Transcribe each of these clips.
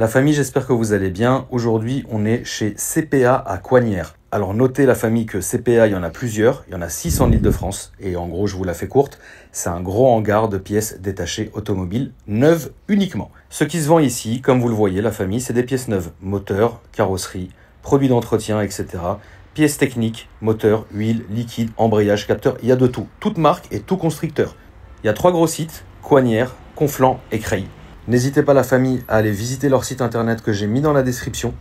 La famille, j'espère que vous allez bien. Aujourd'hui, on est chez CPA à Coignières. Alors notez la famille que CPA, il y en a plusieurs, il y en a 6 en Île-de-France. Et en gros, je vous la fais courte, c'est un gros hangar de pièces détachées automobiles, neuves uniquement. Ce qui se vend ici, comme vous le voyez, la famille, c'est des pièces neuves. Moteur, carrosserie, produits d'entretien, etc. Pièces techniques, moteur, huile, liquide, embrayage, capteur, il y a de tout. Toute marque et tout constructeur. Il y a 3 gros sites, Coignières, Conflans et Creil. N'hésitez pas la famille à aller visiter leur site internet que j'ai mis dans la description.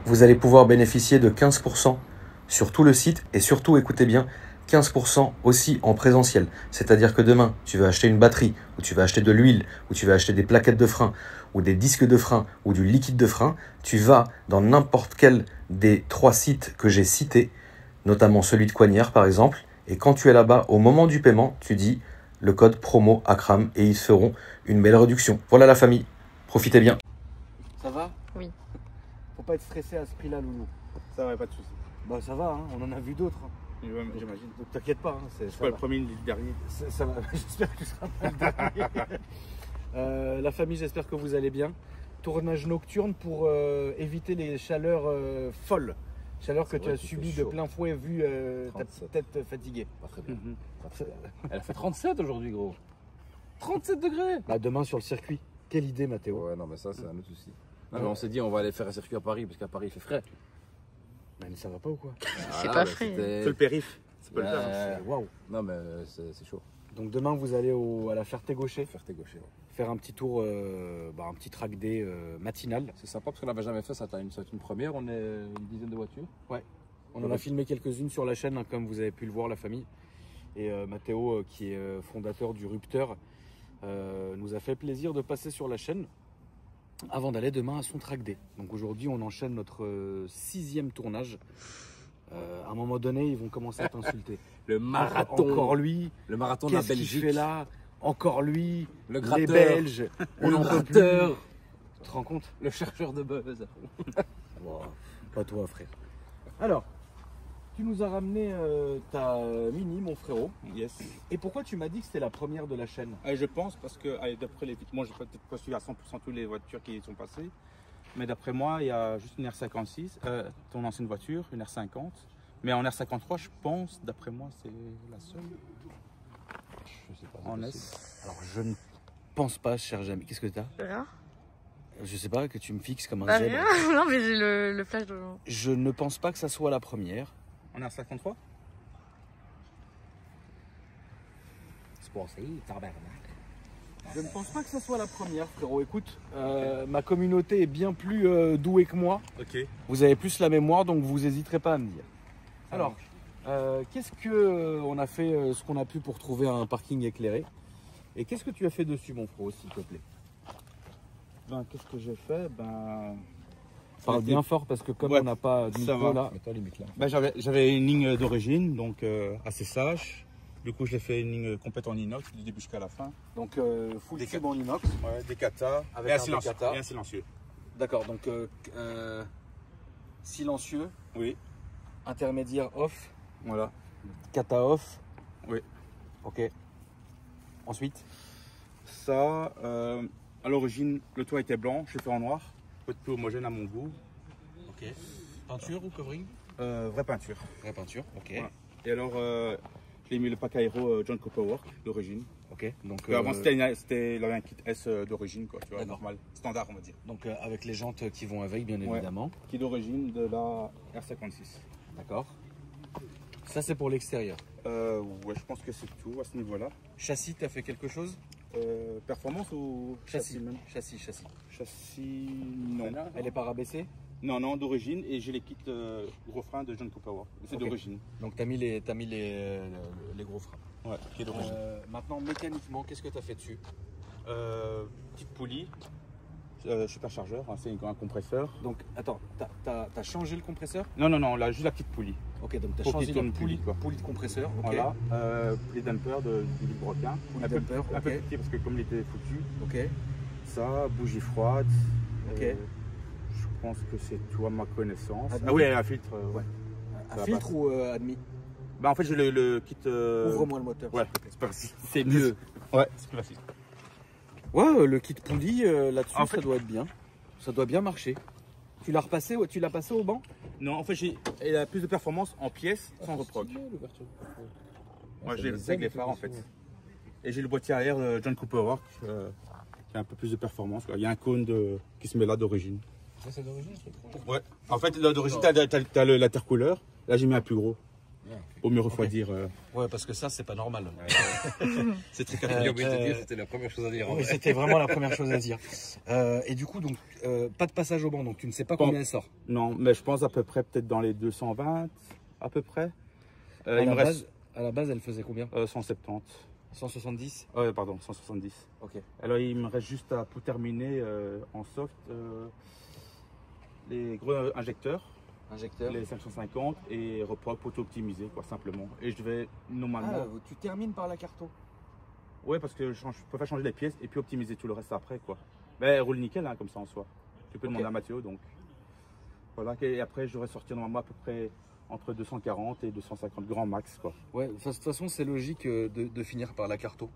Vous allez pouvoir bénéficier de 15% sur tout le site et surtout, écoutez bien, 15% aussi en présentiel. C'est-à-dire que demain, tu vas acheter une batterie, ou tu vas acheter de l'huile, ou tu vas acheter des plaquettes de frein, ou des disques de frein, ou du liquide de frein. Tu vas dans n'importe quel des 3 sites que j'ai cités, notamment celui de Coignières par exemple. Et quand tu es là-bas, au moment du paiement, tu dis le code promo ACRAM et ils feront une belle réduction. Voilà la famille, profitez bien. Ça va? Oui. Faut pas être stressé à ce prix-là, Loulou. Ça va, pas de soucis. Bah ça va, hein, on en a vu d'autres. Hein. J'imagine. Donc t'inquiète pas. Hein, C'est pas le premier ni le dernier. Ça va, j'espère que tu seras pas le dernier. La famille, j'espère que vous allez bien. Tournage nocturne pour éviter les chaleurs folles. Chaleur que tu as subi de plein fouet vu ta tête fatiguée. Pas très bien. Elle a fait 37 aujourd'hui, gros. 37 degrés. Bah demain sur le circuit. Quelle idée, Mathéo. Ouais, non, mais ça, c'est un autre souci. Non, mais on s'est dit, on va aller faire un circuit à Paris, parce qu'à Paris, il fait frais. Mais ça va pas ou quoi? C'est pas frais. C'est le périph. Ça peut le faire. Ouais. Waouh. Non, mais c'est chaud. Donc demain vous allez à la Ferté-Gaucher Ferté-Gaucher. Ouais. faire un petit tour, un petit track day matinal. C'est sympa, parce qu'on l'avait jamais fait, ça va être une première. On est une dizaine de voitures. Ouais. On en a filmé quelques-unes sur la chaîne, hein, comme vous avez pu le voir, la famille. Et Mathéo, qui est fondateur du Rupteur, nous a fait plaisir de passer sur la chaîne avant d'aller demain à son track day. Donc aujourd'hui, on enchaîne notre 6e tournage. À un moment donné, ils vont commencer à t'insulter. Le marathon. Encore lui. Le marathon de la Qu'est-ce qu'il Belgique. fait là? Encore lui. Le gratteur. Les Belges. On Le n'en peut plus. gratteur. Tu te rends compte? Le chercheur de buzz. Wow. Pas toi, frère. Alors, tu nous as ramené ta Mini, mon frérot. Yes. Et pourquoi tu m'as dit que c'était la première de la chaîne? Je pense parce que, d'après les. Moi, je n'ai peut-être pas suivi à 100% toutes les voitures qui y sont passées. Mais d'après moi, il y a juste une R56, ton ancienne voiture, une R50. Mais en R53, je pense, d'après moi, c'est la seule. Je sais pas. En S. Alors, je ne pense pas, cher Jamie. Qu'est-ce que tu as? Rien. Je sais pas, que tu me fixes comme un Bah, zèbre. rien. Non, mais j'ai le flash de. Je ne pense pas que ça soit la première. En R53? C'est pour ça, tabarnak. Je ne pense pas que ça soit la première, frérot. Écoute, ma communauté est bien plus douée que moi. Ok. Vous avez plus la mémoire, donc vous n'hésiterez pas à me dire. Alors, qu'est-ce que on a fait, ce qu'on a pu pour trouver un parking éclairé? Et qu'est-ce que tu as fait dessus, mon frérot, s'il te plaît? Ben, qu'est-ce que j'ai fait? Ben. Parle bien fort parce que comme Ouais, on n'a pas de ça micro va. là. Mets-toi limite là. Ben, j'avais une ligne d'origine, donc assez sage. Du coup, je l'ai fait une ligne complète en inox, du début jusqu'à la fin. Donc full Des tube en inox. Ouais, des katas Avec et un silencieux. décata. Et un silencieux. D'accord, donc silencieux, Oui, intermédiaire off, voilà. kata off. Oui. Ok. Ensuite, Ça, à l'origine, le toit était blanc, je l'ai fait en noir. Un peu plus homogène à mon goût. ok. Peinture ou covering? Vraie peinture. Vraie peinture, ok. Voilà. Et alors, j'ai mis le pack aéro John Copperwork d'origine. Ok. Donc, Avant, il avait un kit S d'origine, quoi, tu vois, D'accord. normal, standard, on va dire. donc avec les jantes qui vont avec, bien évidemment. Qui est d'origine de la R56. D'accord. Ça, c'est pour l'extérieur. Ouais, je pense que c'est tout à ce niveau-là. Châssis, tu as fait quelque chose? Performance ou Châssis, même châssis. Châssis, non. Elle est pas rabaissée? Non, d'origine. Et j'ai les kits gros freins de John Copperwork. C'est Ok. d'origine. Donc, tu as mis les gros freins. Ouais, qui est d'origine. Maintenant, mécaniquement, qu'est-ce que tu as fait dessus? Petite poulie, superchargeur, hein, c'est un compresseur. Donc, attends, tu as changé le compresseur? Non, là, juste la petite poulie. Ok, donc tu as Pour changé qu'il la tourne plus poulie, vite, quoi. poulie de compresseur. Ok. Voilà, poulie dumper du Villebrequin. Poulie dumper, Un peu ok. petit parce que comme il était foutu. Ok. Ça, bougie froide. Ok. Je pense que c'est tout à ma connaissance. Admis. Ah oui, un filtre, ouais. Un Ça filtre passe. ou admis? Bah en fait j'ai le kit. Ouvre-moi le moteur. Ouais, c'est pas facile. C'est mieux. Ouais, c'est plus facile. Ouais, le kit poulie là-dessus, En fait- ça doit être bien. Ça doit bien marcher. Tu l'as repassé, tu l'as passé au banc? Non, en fait, il a plus de performance en pièces sans reproc. Moi, j'ai avec les phares en fait. Et j'ai le boîtier arrière John Cooper Work qui a un peu plus de performance. Quoi. Il y a un cône qui se met là d'origine. Ça, c'est d'origine? Ouais. En fait, là d'origine, t'as l'intercouleur. Là, j'ai mis un plus gros. Pour mieux refroidir. Ouais, parce que ça, c'est pas normal. C'est très J'ai oublié de te dire, c'était la première chose à dire. Oui, c'était vraiment la première chose à dire. Et du coup, donc, pas de passage au banc, donc tu ne sais pas combien elle sort. Non, mais je pense à peu près peut-être dans les 220, à peu près. À la base, elle faisait combien? 170. 170? Ouais, pardon, 170. Ok. Alors, il me reste juste pour terminer en soft les gros injecteurs. Les 550 et reproc pour tout optimiser, quoi, simplement. Et je vais normalement. Ah, tu termines par la carto? Ouais, parce que je peux faire changer les pièces et puis optimiser tout le reste après, quoi. Mais elle roule nickel, hein, comme ça en soi. Tu peux demander à Mathéo, donc. Voilà, et après, je devrais sortir normalement à peu près entre 240 et 250 grands max, quoi. Ouais, de toute façon, c'est logique de finir par la carto.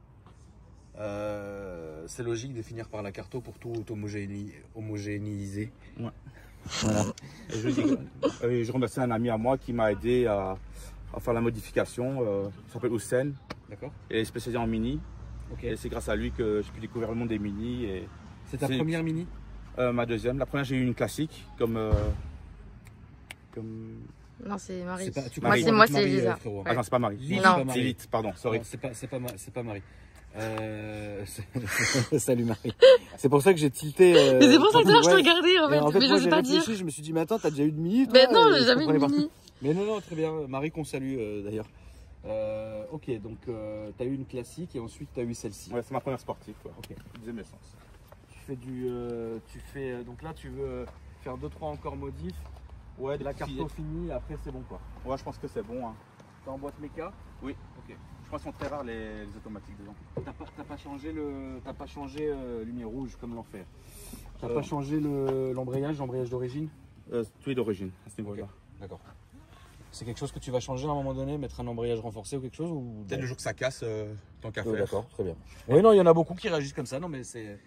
C'est logique de finir par la carto pour tout homogénéiser. Ouais. Voilà. Et je remercie un ami à moi qui m'a aidé à faire la modification. Il s'appelle Houssen. D'accord. Il est spécialisé en mini. Ok. Et c'est grâce à lui que j'ai pu découvrir le monde des mini. C'est ta première mini? Ma deuxième. La première, j'ai eu une classique comme. Non, c'est Marie. Moi, c'est Elisa. Ah non, c'est pas Marie. Non. C'est Elite, pardon, sorry. C'est pas Marie. Salut Marie. C'est pour ça que j'ai tilté. Mais c'est pour ça que je t'ai ouais. regardé en fait, mais moi, je sais pas dire. Je me suis dit, mais attends, t'as déjà eu de mini toi? Mais non, je j'ai jamais eu comprenais de pas. mini. Mais non, très bien. Marie qu'on salue d'ailleurs. Ok, donc t'as eu une classique et ensuite t'as eu celle-ci. Ouais, c'est ma première sportive, quoi. Ok. Deuxième essence. Tu fais donc là tu veux faire 2-3 encore modifs. Ouais, La carto finie, après c'est bon quoi. Ouais, je pense que c'est bon. Hein. T'es en boîte méca? Oui. Ok. Je pense qu'ils sont très rares les automatiques dedans. T'as pas changé lumière rouge comme l'enfer. T'as pas changé l'embrayage d'origine? Tout est d'origine à ce niveau-là. D'accord. C'est quelque chose que tu vas changer à un moment donné, mettre un embrayage renforcé ou quelque chose ou... Peut-être le jour que ça casse, tant qu'à faire. D'accord, très bien. Oui, non, il y en a beaucoup qui réagissent comme ça, non mais c'est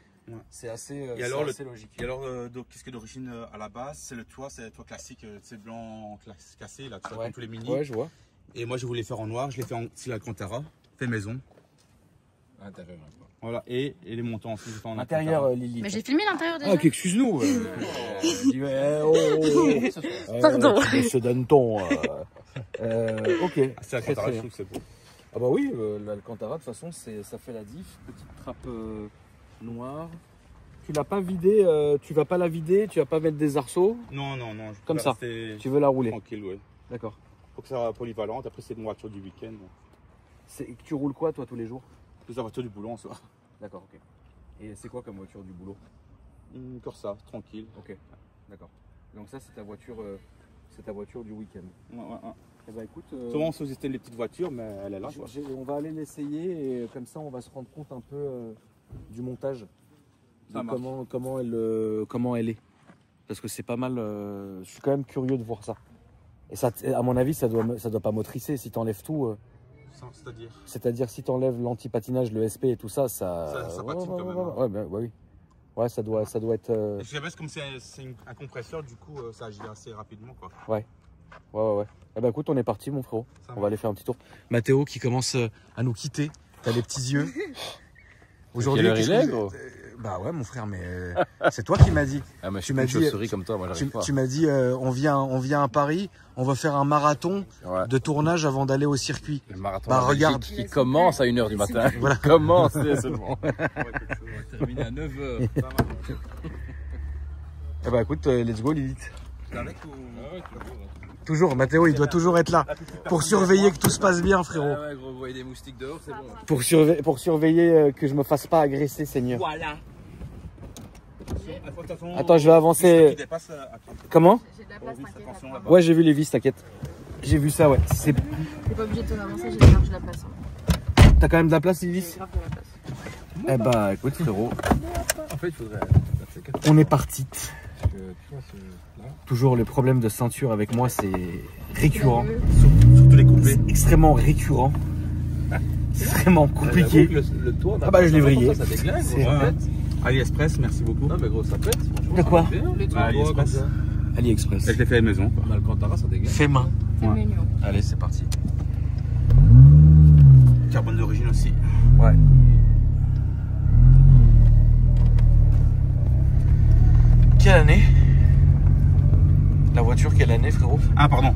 assez, assez logique. Et alors, qu'est-ce que d'origine à la base? C'est le toit classique, c'est blanc cassé, là, tu vois, comme tous les mini. Ouais, je vois. Et moi, je voulais faire en noir, je l'ai fait en style Alcantara, fait maison. À l'intérieur. Voilà, et les montants aussi, j'ai fait en Intérieur, Lily. Mais j'ai filmé l'intérieur déjà. Ah, ok, excuse-nous. Pardon. Tu se donne ton. Ok. C'est Alcantara, je trouve que c'est beau. Ah bah oui, l'Alcantara, de toute façon, ça fait la diff. Petite trappe noire. Tu l'as pas vidée, tu vas pas la vider, tu vas pas mettre des arceaux. Non. Comme ça. Tu veux la rouler. Tranquille, ouais. D'accord. Faut que ça soit polyvalente. Après, c'est une voiture du week-end. Tu roules quoi, toi, tous les jours? Plus la voiture du boulot en soi. D'accord, ok. Et c'est quoi comme voiture du boulot? Une Corsa, tranquille. Ok, d'accord. Donc ça, c'est ta voiture du week-end. Ouais. Eh ben écoute, souvent on sous-estime les petites voitures, mais elle est là. Quoi. On va aller l'essayer et comme ça, on va se rendre compte un peu du montage. De comment elle est. Parce que c'est pas mal. Je suis quand même curieux de voir ça. Et ça, à mon avis, ça doit pas motricer si t'enlèves tout. C'est-à-dire si t'enlèves l'anti-patinage, le SP et tout ça, ça patine quand même. Ouais, bah, oui. Ouais, ça doit être. Je sais pas, comme c'est un compresseur, du coup, ça agit assez rapidement, quoi. Ouais. Eh ben écoute, on est parti, mon frérot. On va aller faire un petit tour. Mathéo qui commence à nous quitter. T'as les petits yeux. Aujourd'hui, il est, gros. Bah ouais, mon frère, mais c'est toi qui m'as dit. Ah, mais tu m'as dit, comme toi, moi, j'arrive pas. Tu m'as dit, on vient à Paris, on va faire un marathon de tournage avant d'aller au circuit. Le marathon. Bah regarde, qui commence à 1h du matin. Voilà. Commence seulement. On va terminer à 9h. Eh bah écoute, let's go Lilith. Toujours, Mathéo, il doit toujours être là pour surveiller que tout se passe bien, frérot. Ouais, gros, vous voyez des moustiques dehors, c'est bon. Pour surveiller que je me fasse pas agresser, Seigneur. Voilà. Attends, je vais avancer. Comment? J'ai de la place, t'inquiète. Ouais, j'ai vu les vis, t'inquiète. J'ai vu ça, ouais. T'es pas obligé de t'en avancer, j'ai large la place. T'as quand même de la place, Lilith? J'ai large de la place. Eh bah, écoute, frérot. En fait, il faudrait. On est parti. Toujours le problème de ceinture avec moi, c'est récurrent. Surtout les coupés. C'est extrêmement récurrent. C'est vraiment compliqué. Le toit, ah bah je l'ai vrillé. Ça déglingue, c'est en fait. AliExpress, merci beaucoup. Non mais gros ça pète. De quoi? AliExpress. AliExpress. Je l'ai fait à la maison. Quoi. Alcantara ça dégage. Fait main. C'est Ouais. mignon. Allez, c'est parti. Carbone d'origine aussi. Ouais. Quelle année? La voiture, quelle année, frérot? Ah pardon,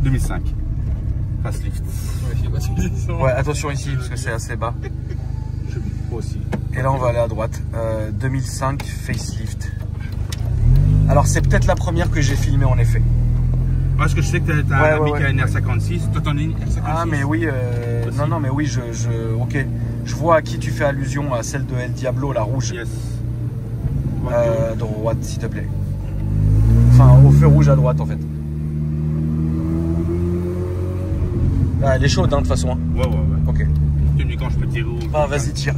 2005. Facelift. Ouais, je sais pas si c'est ça. Ouais, attention ici, parce que c'est assez bas. Moi aussi. Et là, on va aller à droite. 2005 facelift. Alors, c'est peut-être la première que j'ai filmée, en effet. Parce que je sais que t'as Ouais, un ami ouais, qui a une ouais. R56. Toi, t'en as une R56. Ah, mais oui, Aussi. non, mais oui, ok. Je vois à qui tu fais allusion, à celle de El Diablo, la rouge. Yes. Droite, s'il te plaît. Enfin, au feu rouge à droite, en fait. Ah, elle est chaude, hein, de toute façon. Hein. Ouais. Ok. Tu me dis quand je peux tirer ou... Bah, vas-y, tire.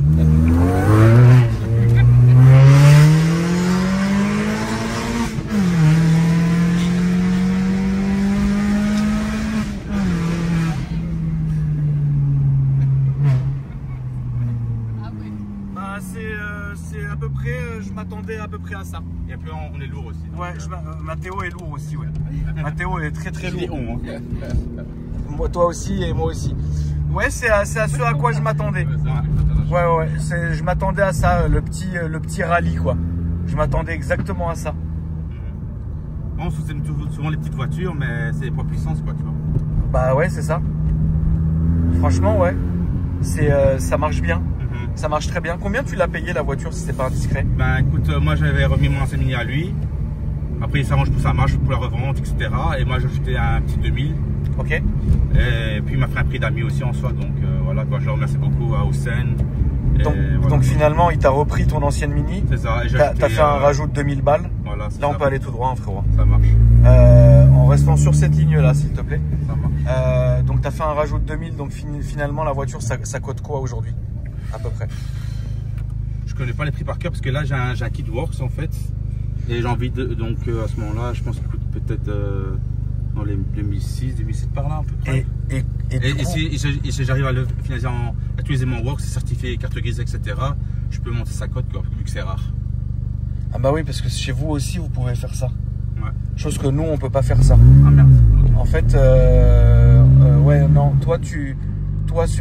Bah, c'est à peu près, je m'attendais à peu près à ça. Et puis on est lourd aussi. Ouais, Mathéo est lourd aussi, ouais. Mathéo est très très Je dis lourd. on. Hein. Moi, toi aussi et moi aussi. Ouais, c'est à ce à quoi je m'attendais. Ouais, je m'attendais à ça, le petit rallye, quoi. Je m'attendais exactement à ça. On soutient souvent les petites voitures, mais c'est pas puissance, quoi, tu vois. Bah ouais, c'est ça. Franchement, ouais. Ça marche bien. Ça marche très bien. Combien tu l'as payé la voiture si c'est pas indiscret? Ben écoute, moi j'avais remis mon ancien Mini à lui. Après il s'arrange pour sa marche, pour la revente, etc. Et moi j'ai acheté un petit 2000. Ok. Et puis il m'a fait un prix d'amis aussi en soi. Donc voilà, quoi, je le remercie beaucoup à Hussein. Donc finalement, il t'a repris ton ancienne Mini. C'est ça. T'as fait un rajout de 2000 balles. Voilà, Là, on peut aller tout droit, hein, frérot. Ça marche. En restant sur cette ligne-là, s'il te plaît. Ça marche. Donc, tu as fait un rajout de 2000. Donc, finalement, la voiture, ça coûte quoi aujourd'hui? À peu près. Je connais pas les prix par cœur parce que là j'ai un kit works en fait. Et j'ai envie de. Donc à ce moment-là, je pense qu'il coûte peut-être dans les 2006, 2007 par là à peu près. Et si j'arrive à le finaliser à utiliser mon works, certifié carte grise, etc., je peux monter sa cote, quoi, vu que c'est rare. Ah bah oui, parce que chez vous aussi, vous pouvez faire ça. Ouais. Chose que nous, on peut pas faire ça. Ah merde. Okay. En fait, ouais, non, toi,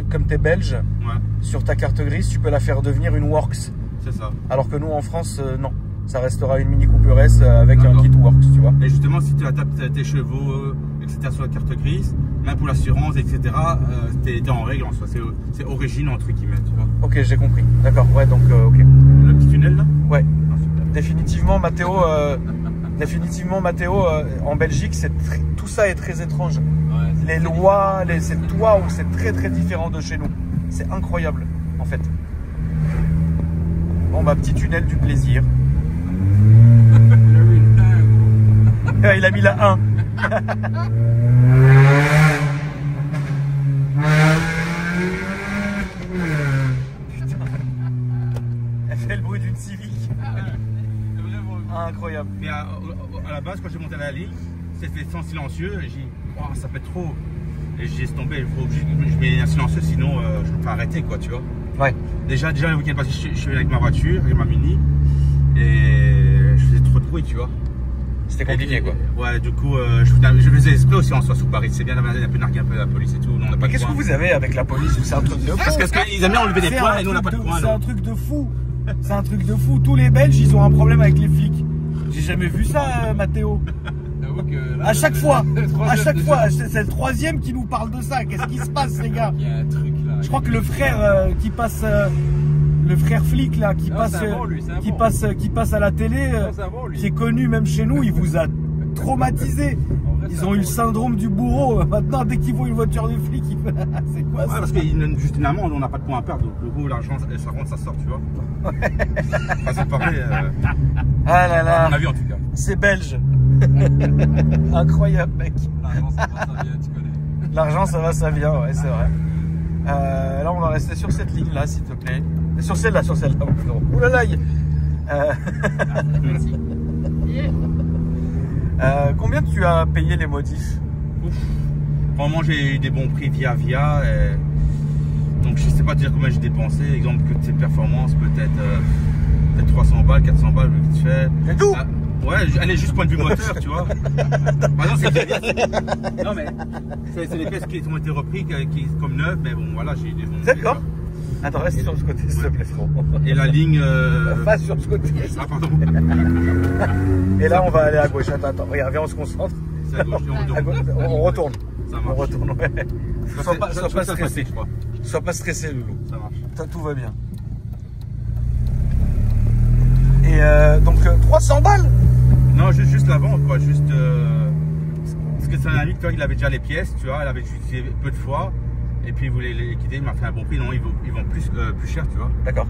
comme tu es belge, ouais. Sur ta carte grise, tu peux la faire devenir une Works. C'est ça. Alors que nous, en France, non. Ça restera une Mini Cooper S avec un kit Works, tu vois. Et justement, si tu adaptes tes chevaux, etc., sur la carte grise, même pour l'assurance, etc., t'es en règle en soi. C'est origine, entre guillemets, tu vois. Ok, j'ai compris. D'accord, ouais, donc, ok. Le petit tunnel, là? Ouais. Ah, super. Définitivement, Mathéo, en Belgique, tout ça est très étrange. Ouais, les lois, c'est toi où c'est très très différent de chez nous. C'est incroyable, en fait. Bon, bah, petit tunnel du plaisir. Il a mis la 1. Putain. Elle fait le bruit d'une Civic. Incroyable. Mais à la base, quand j'ai monté la ligne, c'était sans silencieux. Et j'ai dit, oh, ça fait trop. Et j'ai laissé tomber. Il faut obligé que je mette un silencieux, sinon je peux pas arrêter, quoi, tu vois. Ouais. Déjà le week-end passé, je suis venu avec ma voiture, avec ma Mini. Et je faisais trop de bruit, tu vois. C'était compliqué, quoi. Ouais, du coup, je faisais esprit aussi en soi sous Paris. C'est bien d'avoir un peu nargué un peu la police et tout. Qu'est-ce que vous avez avec la police? C'est un truc de fou. Parce qu'ils aiment bien enlever des points et nous on n'a pas de points. C'est un truc de fou. C'est un truc de fou. Tous les Belges, ils ont un problème avec les flics. J'ai jamais vu ça, Mathéo. À chaque fois, c'est le troisième qui nous parle de ça. Qu'est-ce qui se passe, les gars? Il y a un truc là. Je crois que le frère qui passe, le frère flic là, qui passe à la télé, qui est connu même chez nous, il vous a traumatisé. Ils ont eu le syndrome du bourreau. Maintenant, dès qu'ils voient une voiture de flic, ils font c'est quoi ça? Parce qu'il donne juste une amende, on n'a pas de points à perdre. Donc, le coup, l'argent, ça rentre, ça sort, tu vois. Enfin, c'est pareil. Ah là là. À mon avis, en tout cas. C'est belge. Incroyable, mec. L'argent, ça va, ça vient, tu connais. L'argent, ça va, ça vient, ouais, c'est vrai. Là, on va rester sur cette ligne-là, s'il te plaît. Sur celle-là, Ouh là là. Combien tu as payé les modifs? Vraiment, j'ai eu des bons prix via. Donc, je sais pas dire combien j'ai dépensé. Exemple, que de ces performances, peut-être peut-être 300 balles, 400 balles, vite fait. C'est tout. Ouais, allez, juste point de vue moteur, tu vois. Par exemple, c'est non, mais c'est des pièces qui ont été reprises comme neuves, mais bon, voilà, j'ai des bons. D'accord. Attends, reste sur ce côté, s'il te plaît, frérot. Et la ligne. Passe sur ce côté. Ah, pardon. Et là, on va aller à gauche. Attends, regarde, viens, on se concentre. C'est à gauche, On retourne. Ça marche. On retourne, ouais. Sois pas stressé. Je crois. Sois pas stressé, Loulou. Ça marche. Tout va bien. Et donc 300 balles. Non, juste l'avant, quoi. Juste. Parce que c'est un ami, toi, il avait déjà les pièces, tu vois, il avait utilisé peu de fois. Et puis il voulait les liquider, il m'a fait un bon prix. Non, ils vont plus cher, tu vois. D'accord.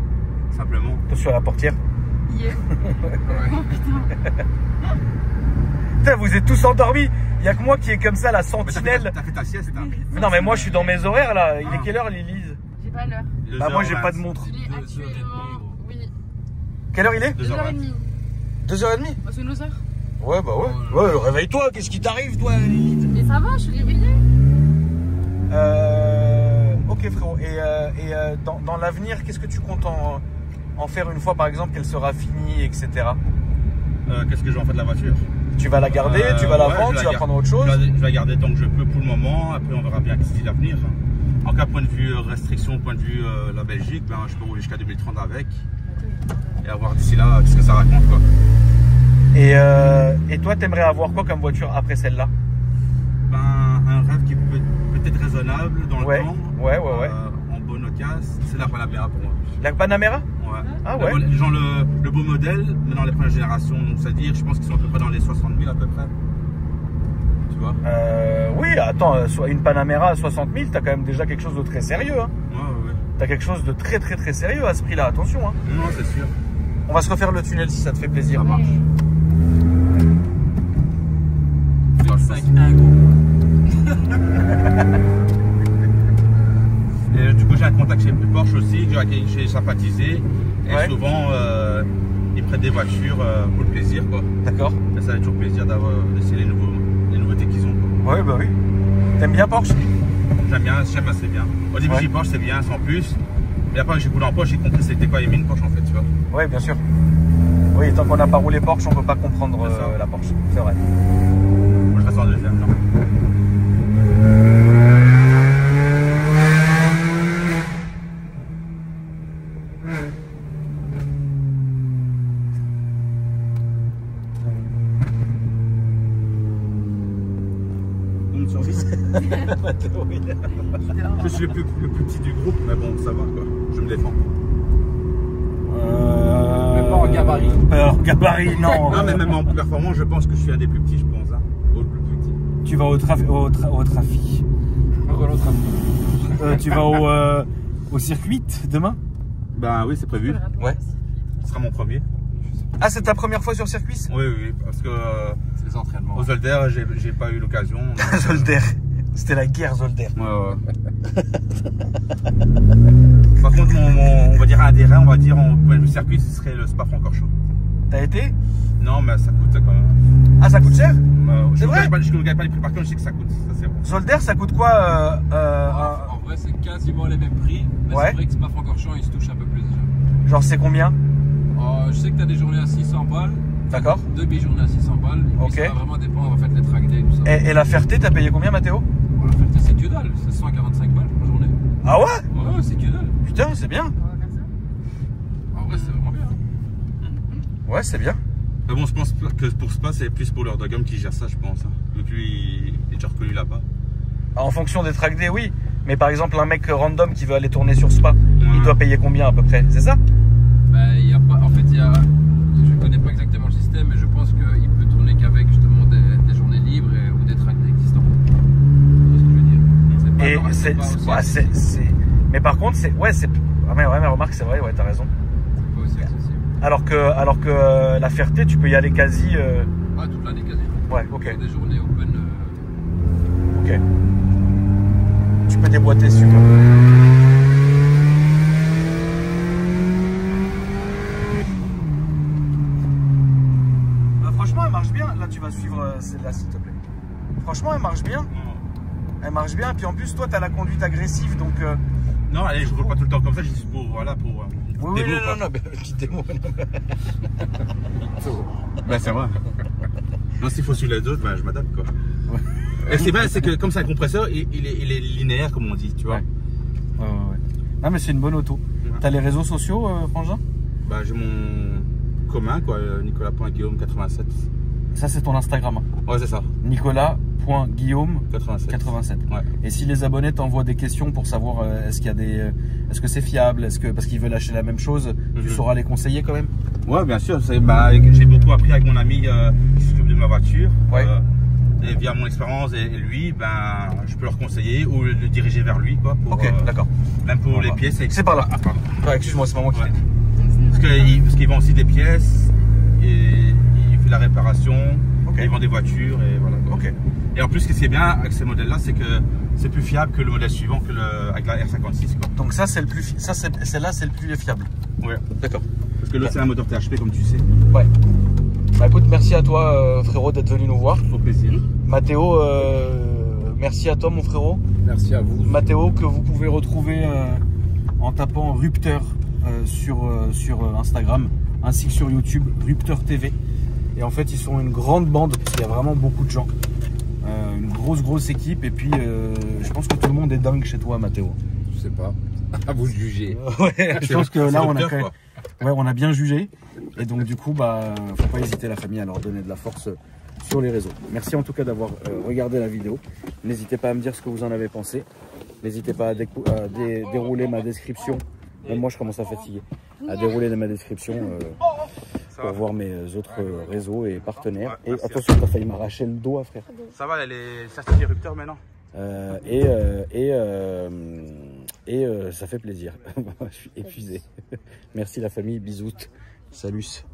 Simplement. Sur la portière. Yeah. Oh putain. Putain, vous êtes tous endormis. Il n'y a que moi qui est comme ça, la sentinelle. T'as fait ta sieste, hein. Non, mais moi je suis dans mes horaires là. Il est quelle heure, Lilise? J'ai pas l'heure. Bah, moi j'ai pas de montre. Il est actuellement. Oui. Quelle heure il est? 2h30. 2h30? Bah, c'est nos heures. Ouais, bah ouais. Ouais, réveille-toi, qu'est-ce qui t'arrive, toi, Lilith? Mais ça va, je suis réveillée. Ok, frérot. Et dans l'avenir, qu'est-ce que tu comptes en faire une fois, par exemple, qu'elle sera finie, etc. Qu'est-ce que je vais en faire de la voiture? Tu vas la garder, tu vas la vendre, tu vas prendre autre chose? Je vais la garder tant que je peux pour le moment. Après, on verra bien qu'est-ce qui l'avenir. En cas, point de vue restriction, point de vue la Belgique, ben, je peux rouler jusqu'à 2030 avec. Et avoir d'ici là, qu'est-ce que ça raconte, quoi. Et toi, t'aimerais avoir quoi comme voiture après celle-là? Ben, un rêve qui peut être raisonnable dans le temps. Ouais. En bonne occasion, c'est la Panamera pour moi. La Panamera? Ouais. Ah ouais. Genre le beau modèle, mais dans les premières générations, donc c'est-à-dire, je pense qu'ils sont à peu près dans les 60 000 à peu près. Tu vois? Oui, attends, une Panamera à 60 000, t'as quand même déjà quelque chose de très sérieux. Hein. Ouais. T'as quelque chose de très sérieux à ce prix-là, attention. Hein. Non, c'est sûr. On va se refaire le tunnel si ça te fait plaisir. Ça marche. 5 go. Et du coup, j'ai un contact chez Porsche aussi, j'ai sympathisé. Et Ouais. souvent, ils prêtent des voitures pour le plaisir, quoi. D'accord. Et ça fait toujours plaisir d'essayer les nouveautés qu'ils ont, quoi. Ouais, bah oui. T'aimes bien Porsche? J'aime assez bien. Au début, Ouais. j'ai Porsche, c'est bien, sans plus. Mais après, j'ai roulé en Porsche, j'ai compris c'était quoi aimer une Porsche, en fait, tu vois. Oui, bien sûr. Oui, tant qu'on n'a pas roulé Porsche, on peut pas comprendre C'est ça. la Porsche. C'est vrai. Moi, je reste en deuxième, genre. On sur 10. Je suis le plus petit du groupe, mais bon, ça va, quoi. Je me défends. Mais pas en gabarit. En gabarit, non. Non, mais même en performance, je pense que je suis un des plus petits, je pense. Hein. Au plus petit. Tu vas au trafic. Tu vas au circuit demain? Ben oui, c'est prévu. Ouais. Ce sera mon premier. Ah, c'est ta première fois sur circuit? Oui, parce que C'est les entraînements. aux Zolder, j'ai pas eu l'occasion. donc, Zolder. C'était la guerre Zolder. Ouais. Par contre, on va dire un des rêves, on va dire en point de vue circuit, ce serait le Spa-Francorchamps. T'as été? Non, mais ça coûte quand même. Ah, ça coûte cher? Je C'est vrai? ne gagne pas les prix par contre, je sais que ça coûte. Ça, c'est bon. Zolder, ça coûte quoi En vrai, c'est quasiment les mêmes prix. Mais Ouais. c'est vrai que Spa-Francorchamps, il se touche un peu plus déjà. Genre, c'est combien? Je sais que tu as des journées à 600 balles. D'accord. 2 bijournées à 600 balles. Et Ok. puis ça va vraiment dépendre en fait les track days et tout ça. Et la Ferté, t'as payé combien, Mathéo? Pour la Ferté, c'est que dalle. C'est 145 balles par journée. Ah ouais? Ouais, c'est que dalle. Putain, c'est bien. On va faire ça. En vrai, c'est vraiment bien. Ouais, c'est bien. Mais bon, je pense que pour Spa, c'est plus pour leur dogum qui gère ça, je pense. Hein. Donc lui, il est déjà reconnu là-bas. En fonction des track days, oui. Mais par exemple, un mec random qui veut aller tourner sur Spa, il doit payer combien à peu près? C'est ça? Ben, il y a pas. En fait, il y a. Je connais pas exactement le système, mais je pense qu'il peut tourner qu'avec justement des journées libres ou des track days existants. C'est ce que je veux dire. C'est pas Et genre, c'est. pas aussi Ouais, accessible. Mais par contre, c'est. Ouais, c'est. Ah, mais remarque, c'est vrai, ouais, t'as raison. C'est pas aussi accessible. Alors que la Ferté, tu peux y aller quasi. Ah, toute l'année quasi. Ouais, ok. Il y a des journées open. Ok. Tu peux déboîter dessus, quoi. Franchement, elle marche bien. Là, tu vas suivre celle-là, s'il te plaît. Franchement, elle marche bien. Elle marche bien. Et puis en plus, toi, tu as la conduite agressive. Donc, Non, allez, je roule pas tout le temps comme ça, juste pour, voilà, pour une Oui, Des mots, non, non, petite démo. Ben c'est vrai. Non, s'il faut suivre les autres, ben, je m'adapte quoi. Et c'est vrai, c'est que comme c'est un compresseur, il est linéaire comme on dit, tu vois. Ouais. Non, mais c'est une bonne auto. T'as les réseaux sociaux, Frangin? Bah, j'ai mon commun quoi, Nicolas.guillaume87. Ça, c'est ton Instagram. Hein. Ouais, c'est ça. Nicolas.guillaume87. 87. Ouais. Et si les abonnés t'envoient des questions pour savoir est-ce qu'il y a des, est-ce que c'est fiable, parce qu'ils veulent acheter la même chose, tu sauras les conseiller quand même? Ouais, bien sûr. Bah, j'ai beaucoup appris avec mon ami qui s'occupe de ma voiture. Ouais. Et via mon expérience et lui, ben, je peux leur conseiller ou le diriger vers lui quoi. Pour, Ok, d'accord. Même pour les pièces. C'est par là. Ah, pardon. Ouais, excuse-moi, c'est pas moi qui Ouais. l'ai dit. Parce qu'ils vendent aussi des pièces et il fait la réparation. Ok. Et ils vendent des voitures et voilà. Quoi. Ok. Et en plus, ce qui est bien avec ces modèles-là, c'est que c'est plus fiable que le modèle suivant avec la R56 quoi. Donc ça, c'est le plus, celle-là, c'est le plus fiable. Ouais. D'accord. Parce que l'autre c'est un moteur THP comme tu sais. Ouais. Bah écoute, merci à toi frérot d'être venu nous voir. Au plaisir. Mathéo, merci à toi mon frérot. Merci à vous. Mathéo que vous pouvez retrouver en tapant Rupteur sur Instagram ainsi que sur YouTube, Rupteur TV. Et en fait ils sont une grande bande parce qu'il y a vraiment beaucoup de gens. Une grosse équipe et puis je pense que tout le monde est dingue chez toi Mathéo. Je sais pas. À vous de juger. Ouais, je pense que là on a Rupteur, quand même... quoi. Ouais, on a bien jugé. Et donc du coup, bah, faut pas hésiter la famille à leur donner de la force sur les réseaux. Merci en tout cas d'avoir regardé la vidéo. N'hésitez pas à me dire ce que vous en avez pensé. N'hésitez pas à dérouler ma description. Même moi, je commence à fatiguer. À dérouler ma description pour voir mes autres réseaux et partenaires. Ouais, Et attention, t'as failli m'arracher le doigt, frère. Ça va, elle est certifiée Rupteur maintenant. Ça fait plaisir. Je suis épuisé. Merci la famille, bisous. Salut.